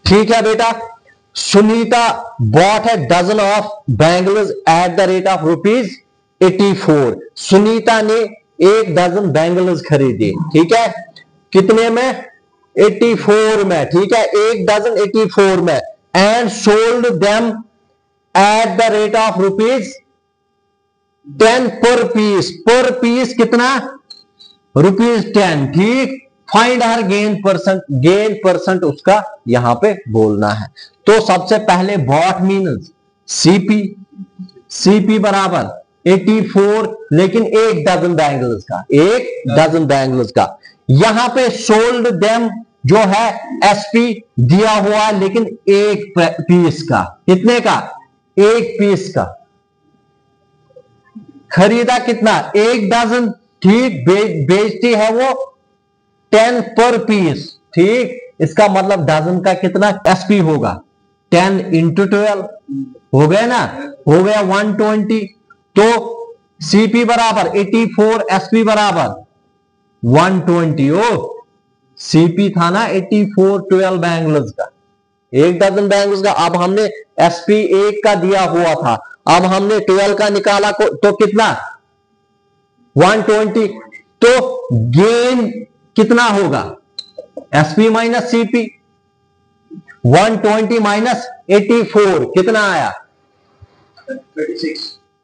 ठीक है बेटा, Sunita bought a dozen of bangles at the rate of ₹84। Sunita ने 1 डजन बैंगल्स खरीदे, ठीक है, कितने में? 84 में, ठीक है, 1 डजन 84 में, and sold them at the rate of ₹10 पर पीस। पर पीस कितना? ₹10, ठीक। Find her gain percent, gain percent उसका यहां पे बोलना है। तो सबसे पहले बॉट मीन्स सीपी, सीपी बराबर 84, लेकिन 1 डजन बैंगल्स का, 1 डजन बैंगल्स का। यहां पे सोल्ड देम जो है एसपी दिया हुआ है, लेकिन 1 पीस का, कितने का? 1 पीस का। खरीदा कितना? 1 डजन, ठीक। बेचती है वो 10 पर पीस, ठीक। इसका मतलब डजन का कितना एसपी होगा? 10 इंटू 12 हो गया ना, हो गया 120। तो सीपी बराबर 84, एसपी बराबर 120। ओ सीपी था ना 84, 12 बैंगल्स का, 1 डजन बैंगल्स का। अब हमने एसपी 1 का दिया हुआ था, अब हमने 12 का निकाला तो कितना? 120। तो गेन कितना होगा? एसपी माइनस सीपी, 120 माइनस 84 कितना आया?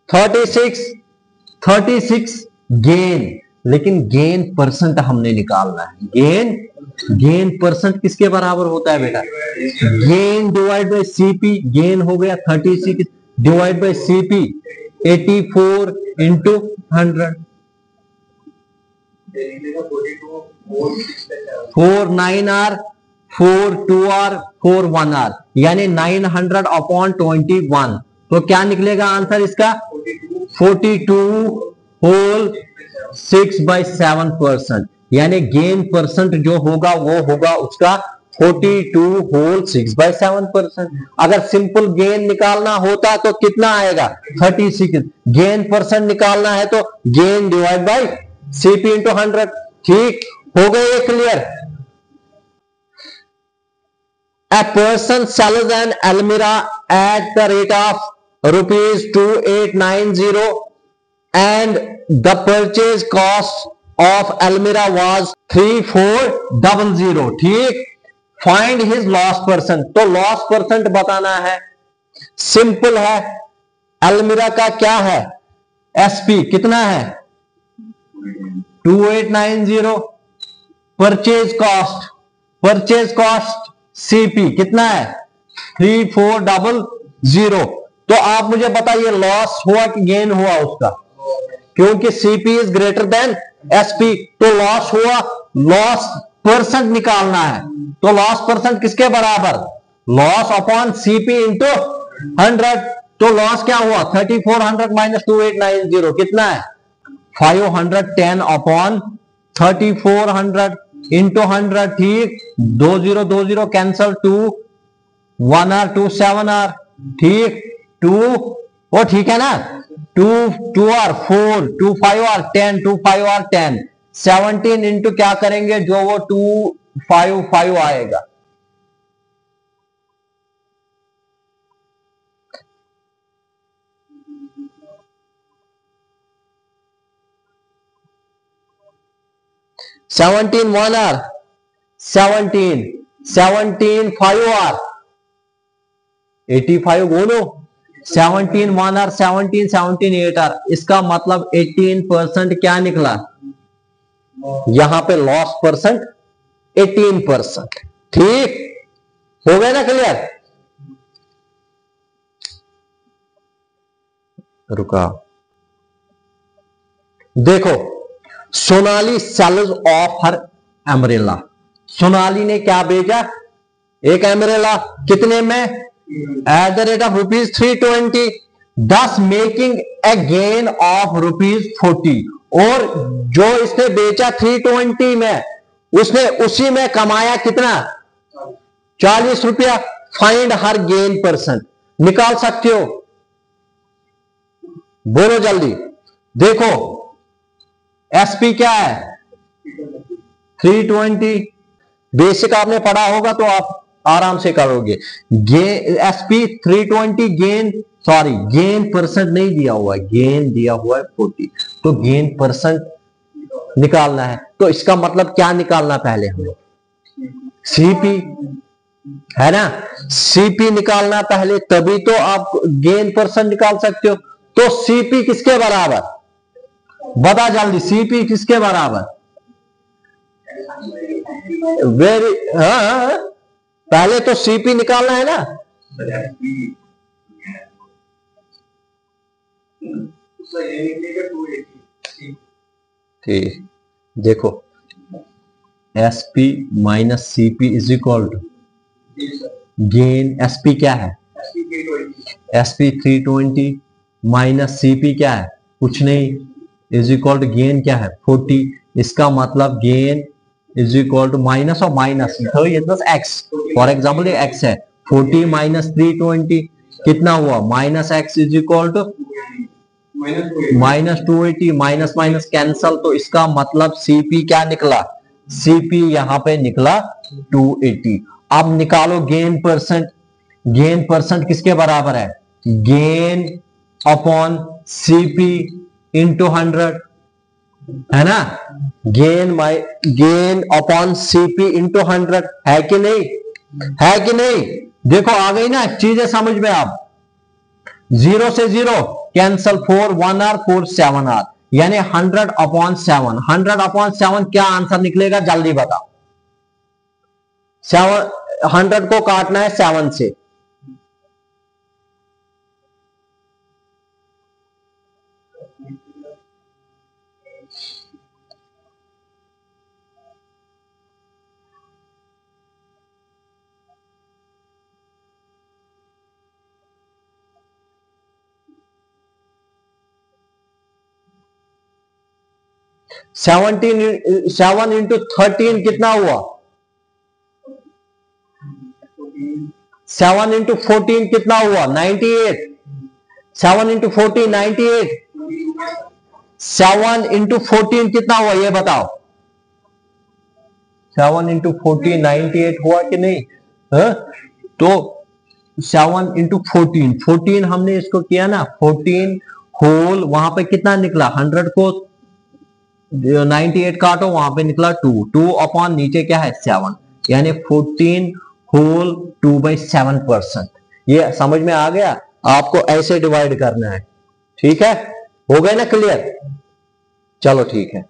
36 गेन। लेकिन गेन परसेंट हमने निकालना है। गेन परसेंट किसके बराबर होता है बेटा? Gain divide by CP. Gain हो गया 36 divide by CP 84 into 100। 4 9 are, 4 2 are, 4 1 are, यानी 900 अपॉन 21। तो क्या निकलेगा आंसर इसका? 42 होल 6/7%, यानी गेन परसेंट जो होगा वो होगा उसका 42 होल 6/7%। अगर सिंपल गेन निकालना होता तो कितना आएगा? 36। गेन परसेंट निकालना है तो gain divide by CP into 100। ठीक हो गए ये clear? A person sells an almirah at the rate of ₹2890 and the purchase cost of almirah was 3400। ठीक, फाइंड हिज लॉस परसेंट। तो लॉस परसेंट बताना है, सिंपल है। अलमीरा का क्या है? एसपी कितना है? 2890। परचेज कॉस्ट सीपी कितना है? 3400। तो आप मुझे बताइए लॉस हुआ कि गेन हुआ उसका? क्योंकि CP is greater than SP, तो लॉस हुआ। लॉस परसेंट निकालना है, तो लॉस परसेंट किसके बराबर? Loss upon CP into 100। तो लॉस क्या हुआ? 3400 माइनस 2890 कितना है? 510 अपॉन 3400 इंटू 100। ठीक, 20 कैंसल, 2 1 आर 2 7 आर। ठीक, 2 वो ठीक है ना, 2 आर 4, 2 5 आर 10, 2 5 आर 10, 17 इंटू क्या करेंगे जो वो 255 आएगा। सेवनटीन 1 आर 17, 17 5 आर 85 बोलो। 17 1 आर 17, 17 8 आर। इसका मतलब 18% क्या निकला? यहां पे लॉस परसेंट 18%। ठीक हो गया ना क्लियर? रुका, देखो, Sonali sells of her umbrella. Sonali ने क्या बेचा? एक एम्ब्रेला, कितने में? एट द रेट ऑफ ₹320, दस मेकिंग ए गेन ऑफ ₹40। और जो इसने बेचा 320 में, उसने उसी में कमाया कितना? 40 रुपया। Find her gain percent. निकाल सकते हो, बोलो जल्दी। देखो एसपी क्या है? 320। बेसिक आपने पढ़ा होगा तो आप आराम से करोगे। SP 320 gain, sorry gain percent नहीं दिया हुआ है, गेन दिया हुआ है 40, तो गेन परसेंट निकालना है। तो इसका मतलब क्या निकालना पहले हमें, CP है ना, CP निकालना पहले, तभी तो आप गेन परसेंट निकाल सकते हो। तो CP किसके बराबर, बता जल्दी, CP किसके बराबर, वेरी, हाँ पहले तो CP निकालना है ना। ठीक, देखो SP माइनस CP is equal to gain, SP क्या है, SP 320 माइनस CP क्या है, कुछ नहीं, इज इक्वल टू गेन क्या है 40। इसका मतलब gain is equal to minus और माइनस, तो ये बस x, फॉर एग्जाम्पल ये x है, 40 माइनस 320 कितना हुआ, minus x is equal to minus 280, minus minus cancel, तो इसका मतलब CP क्या निकला, CP यहां पे निकला 280। अब निकालो गेन परसेंट, गेन परसेंट किसके बराबर है, गेन अपॉन CP इंटू 100, है ना, गेन अपॉन CP इंटू 100, है कि नहीं, है कि नहीं। देखो आ गई ना चीजें समझ में। आप 0 से 0 कैंसल, 4 1 आर 4 7 आर, यानी 100 अपॉन 7, 100 अपॉन 7 क्या आंसर निकलेगा जल्दी बताओ, 100 को काटना है 7 से, सेवन इंटू 13 कितना हुआ, 7 इंटू 14 कितना हुआ 98, 7 इंटू 14 98, 7 इंटू 14 कितना हुआ ये बताओ, 7 इंटू 14 98 हुआ कि नहीं, है? तो 7 इंटू 14, 14 हमने इसको किया ना, 14 होल, वहां पे कितना निकला, 100 को 98 काटो, वहां पे निकला 2, 2 अपॉन नीचे क्या है 7, यानी 14 होल 2/7%। ये समझ में आ गया, आपको ऐसे डिवाइड करना है, ठीक है, हो गए ना क्लियर, चलो ठीक है।